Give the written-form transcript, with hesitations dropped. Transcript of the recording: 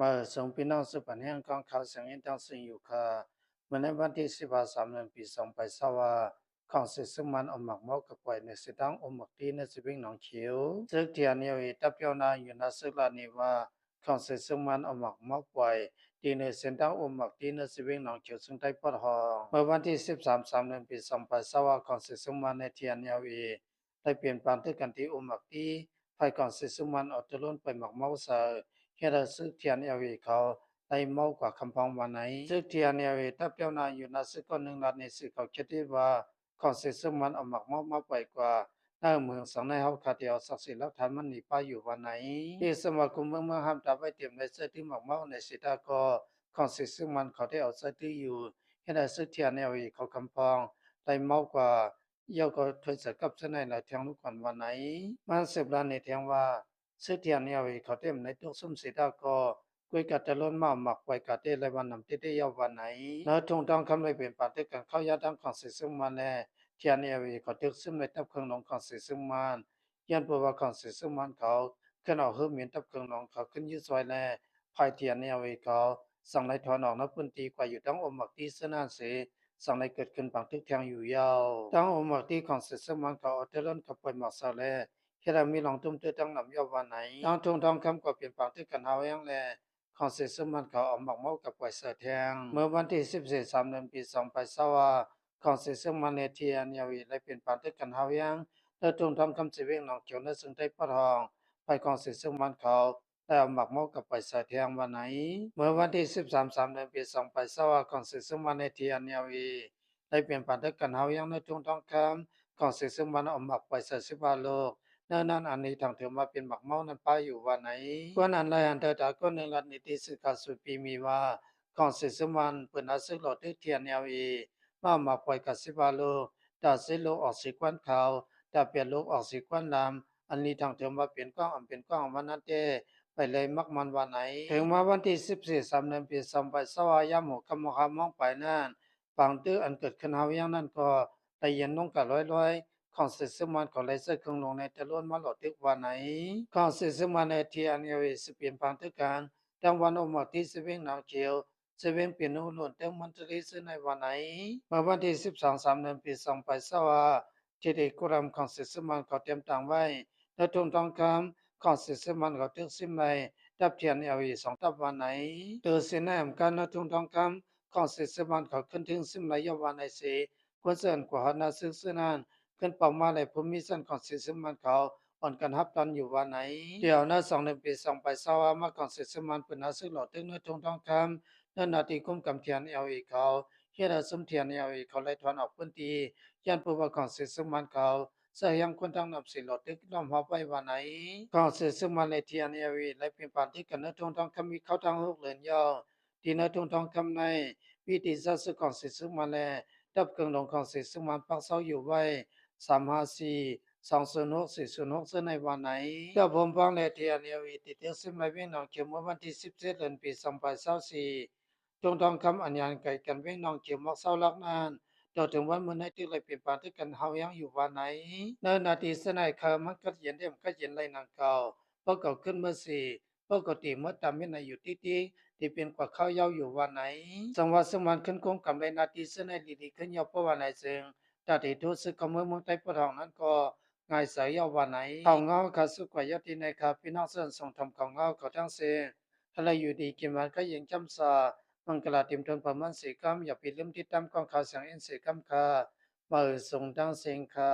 มาส่งพี่น้องสืบปันแห่งของข่าวเสียงอินทางสิ่งอยู่ค่ะเมื่อในวันที่13เดือนปี2020ของเสซึ่งมันออกหมักเมากับปล่อยในสิตังอมหมักดีในสิบิงหนองเขียวซึกเทียนเนียวตับเปียวนาอยู่นาซึกลานีว่าของเสซึ่งมันออกหมักเมาปล่อยดีในเส้นทางอมหมักดีในสิบิงหนองเขียวซึ่งได้ปอดหองเมื่อวันที่13เดือนปี2020ของเสซึ่งมันในเทียนเนียวได้เปลี่ยนแปลงที่กันที่อมหมักดีภายก่อนเสซึ่งมันออกจะล้นไปหมักเมาเสอ hiện là sự thiện yêu vìเขาได้เมากว่าคำพองวันไหนซึ่งเทียนเนี่ยถ้าเปียวนาอยู่นาซึ่งก็หนึ่งนัดในสื่อเขาคิดที่ว่าของเสียซึ่งมันเอาหมักเมาไปกว่าหน้าเมืองสังในเฮาคาเดียวศักดิ์สิทธิ์แล้วทันมันหนีไปอยู่วันไหนที่สมาคมเมืองห้ามจับไว้เตรียมในเสื้อที่หมักเมาในสิทธาก็ของเสียซึ่งมันเขาได้เอาเสื้อที่อยู่hiện là sự thiệnเนี่ยเขาคำพองได้เมากว่าเยาก็ถอยสกับเสนในเทียงลูกก่อนวันไหนมันสืบลานในเทียงว่า sự thiện yêuเขาเต็มในทุกสมสิทาก็กุยกัดจะล้นมาหมักไว้กัดเตเลยวันนำที่ได้ยาววันไหนแล้วทงต้องคำเลยเป็นปฏิกันเข้ายาดังของสิซึ่งมันแน่เทียนyêuเขาตึกซึมในทับเครื่องนองของสิซึ่งมันยันปัวของสิซึ่งมันเขาขึ้นเอาเฮือมีทับเครื่องนองเขาขึ้นยืดซอยแน่ภายเทียนyêuเขาสั่งในถอนออกนับพื้นที่กว่าอยู่ตั้งอมหมักที่เสนานเสสั่งในเกิดขึ้นบางทึกแทงอยู่ยาวตั้งอมหมักที่ของสิซึ่งมันเขาเอาเทล้นกับปล่อยหมักซาแล khi là mi lòng tung tư tăng nằm yêu vào này đang trung thông khám của biển bảo tư cần hào yang lệ còn sự sớm manเขาở mọc máuกับquายเสือแทงเมื่อวันที่14 เดือนปี2020còn sự sớm manในที่อันยาวีและเป็นปานตึกกันหายังแล้วtrung thôngคำสิเวงหนองเขียวในซึ่งได้ปะทองไปcòn sự sớm manเขาได้เอาหมักเมากับไปเสือแทงวันไหนเมื่อวันที่13 เดือนปี2020còn sự sớm manในที่อันยาวีได้เป็นปานตึกกันหายังในtrung thôngคำcòn sự sớm manเอาหมักไปเสือสิบาโลก เนิ่นนั้นอันนี้ทางเถอมาเป็นหมักเมานั้นป้าอยู่วันไหนกวนอันไรอันเธอตาก็หนึ่งรัฐนิติสึกาสุปีมีว่าของเสสมันเปิดอาซึกหลอดเทียนเอวีมามาปล่อยกัสิบาโลดาสิโลออกสิกวนขาวดาเปลี่ยนโลกออกสิกวนลำอันนี้ทางเถอมาเป็นก้องอันเป็นก้องวันนั้นเตไปเลยมักมันวันไหนถึงมาวันที่14 เดือนปี2020ยามหัวกำมหามองไปนั่นบางตื้ออันเกิดขึ้นเฮาอย่างนั้นก็ได้ยินน้องกะร้อยของสิสมันของไลเซอร์เครื่องลงในตะล้วนมาหลอดทึกวันไหนของสิสมันในที่อันเอวิสเปลี่ยนพันธุการดังวันออกมาที่สเวงหนาวเขียวสเวงเปลี่ยนหุ่นหล่นเต็มมันตรีซึ่งในวันไหนเมื่อวันที่12 เดือนปี2020ที่ได้กุรำของสิสมันเขาเตรียมต่างไว้และทุนทองคำของสิสมันเขาทึกซิมในดับเทียนเอวี2 ตับวันไหนเตือสินแนมการและทุนทองคำของสิสมันเขาขึ้นถึงซิมในยวันในสีควรเสริญกว่านาซึกซึ่งนั้นขึ้นเป้ามาในภูมิสันของสิสมันเขาอ่อนกันฮับตันอยู่วันไหนเดี๋ยวนะ2 เดือนปี2020มาของสิสมันเป็นนาซึกหลอดตึงในทุนทองคำนั่นนาทีคุ้มกำเทียนเอวีเขาเฮียดาสมเทียนเอวีเขาไล่ถอนออกพื้นที่ยันผู้ว่าของสิสมันเขาเสียยังคนทางนับสิหลอดตึกล้อมหัวไปวันไหนของสิสมันในเทียนเอวีและเป็นปานที่กันในทุนทองคำมีเข้าทางหกเหรียญย่อที่ในทุนทองคำในวิธีสัตว์ของสิสมันแลดับเกิงลงของสิสมันปักเสาอยู่ไว้ 354 206 406ซึ่งในวันไหนก็ผมฟังและเทียนเอวีติดเตียงซึ่งในเวียงหนองเขียวเมื่อวันที่17 เดือนปี2024จงทองคำอัญญานไก่กันเวียงหนองเขียวมักเศร้ารักนานต่อถึงวันเมื่อในที่เลยเปลี่ยนปานที่กันเฮายังอยู่วันไหนเนินนาทีเสนายคามันก็เย็นเดียมก็เย็นไรนางเก่าเพราะเก่าขึ้นเมื่อสี่ปกติเมื่อตามเมื่อในอยู่ที่เป็นกว่าข้าวยาวอยู่วันไหนสังวัตสมันขึ้นคงกำไรนาทีเสนายดีๆขึ้นยาวเพราะวันไหนซึ่ง ตาที่ทุสึกขโมยเมืองไทยปะทองนั้นก็ง่ายสายยาววันไหนเขาเงาขาสุกว่ายติในคาพี่น้องเส้นส่งทำเขาเงาเขาทั้งเสอะไรอยู่ดีกินมันก็ยังจำซามังกลาติมทนประมาณสี่คำอย่าไปลืมที่ตั้มของข่าวเสียงเอ็นสี่คำค่ะมาส่งดังเสียงค่ะ